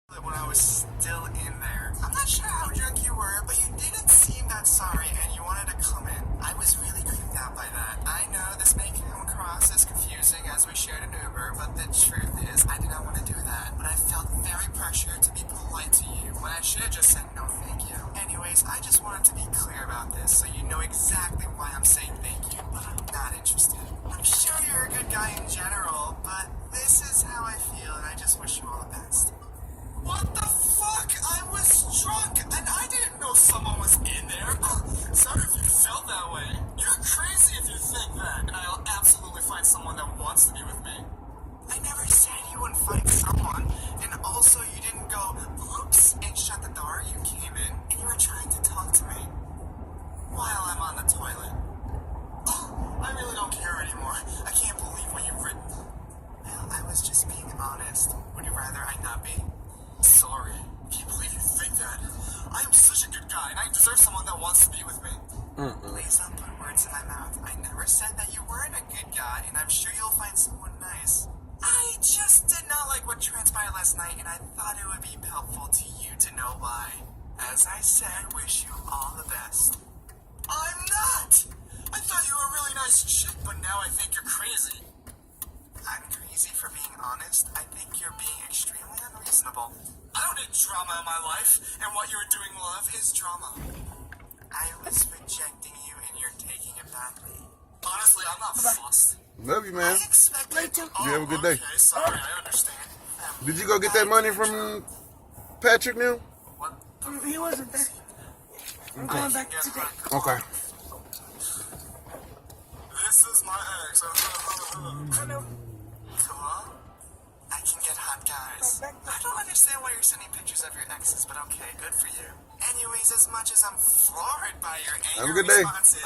When I was still in there. I'm not sure how drunk you were, but you didn't seem that sorry and you wanted to come in. I was really creeped out by that. I know this may come across as confusing as we shared an Uber, but the truth is I did not want to do that. But I felt very pressured to be polite to you when I should have just said no thank you. Anyways, I just wanted to be clear about this so you know exactly why I'm saying thank you, but I'm not interested. I'm sure you're a good guy in general, but this is how I feel and I just wish you all the best. What the fuck? I was drunk and I didn't know someone was in there. Sorry if you felt that way. You're crazy if you think that. And I'll absolutely find someone that wants to be with me. I never said you wouldn't find someone. And also you didn't go, oops, and shut the door. You came in and you were trying to talk to me while I'm on the toilet. I really don't care anymore. I can't believe what you've written. Well, I was just being honest. Would you rather I not be? Sorry. I can't believe you think that. I am such a good guy, and I deserve someone that wants to be with me. Please don't put words in my mouth. I never said that you weren't a good guy, and I'm sure you'll find someone nice. I just did not like what transpired last night, and I thought it would be helpful to you to know why. As I said, wish you all the best. I'm not! I thought you were a really nice chick, but now I think you're crazy. I'm crazy for being honest. I think you're being extremely unreasonable. I don't need drama in my life, and what you're doing, love, is drama. I was rejecting you, and you're taking it badly. Honestly, I'm not fussed. Love you, man. I expected... You have a good day. Okay, sorry, I understand. Did you go get that money from Patrick now? What? He wasn't there. I'm going back today. Okay. This is my ex. Hello. Cool. I can get hot guys. I don't understand why you're sending pictures of your exes, but okay, good for you. Anyways, as much as I'm floored by your Have a angry good day. responses,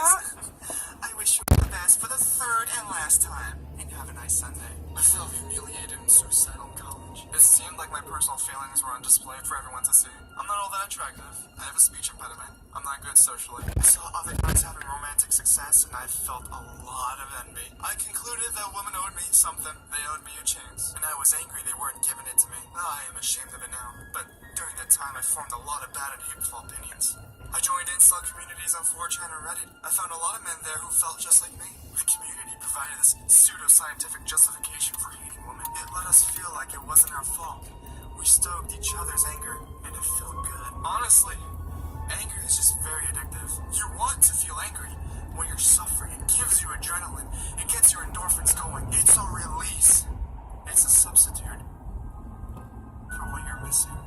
I wish you all the best for the third and last time. And have a nice Sunday. I felt humiliated and suicidal in college. It seemed like my personal feelings were on display for everyone to see. I'm not all that attractive. I have a speech impediment. I'm not good socially. I saw other guys having romantic success, and I felt a lot of envy. I concluded that women owed me something. They owed me a chance. And I was angry they weren't giving it to me. I am ashamed of it now. But during that time, I formed a lot of bad and hateful opinions. I joined incel communities on 4chan and Reddit. I found a lot of men there who felt just like me. The community provided this pseudo-scientific justification for hating women. It let us feel like it wasn't our fault. We stoked each other's anger, and it felt good. Honestly, anger is just very addictive. You want to feel angry. When you're suffering, it gives you adrenaline. It gets your endorphins going. It's a release. It's a substitute for what you're missing.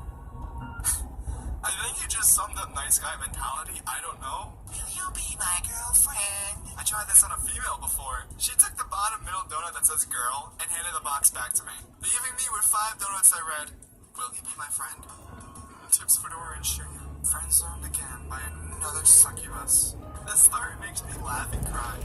I think you just summed up nice guy mentality. I don't know. Will you be my girlfriend? I tried this on a female before. She took the bottom middle donut that says girl and handed the box back to me, leaving me with 5 donuts that read, will you be my friend? Tips for Dora and Shirya. Friend zoned again by another succubus. That story makes me laugh and cry.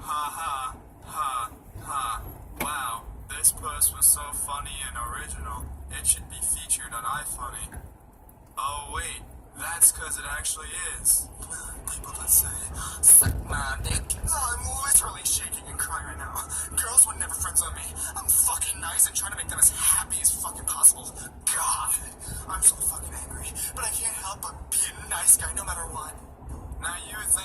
Ha ha, ha, ha. Wow, this post was so funny and original. It should be featured on iFunny. Oh wait, that's cause it actually is. People that say, suck my dick. I'm literally shaking and crying right now. Girls would never friend zone me. I'm fucking nice and trying to make them as happy as fucking possible. God, I'm so fucking angry. But I can't help but be a nice guy no matter what. Now you would think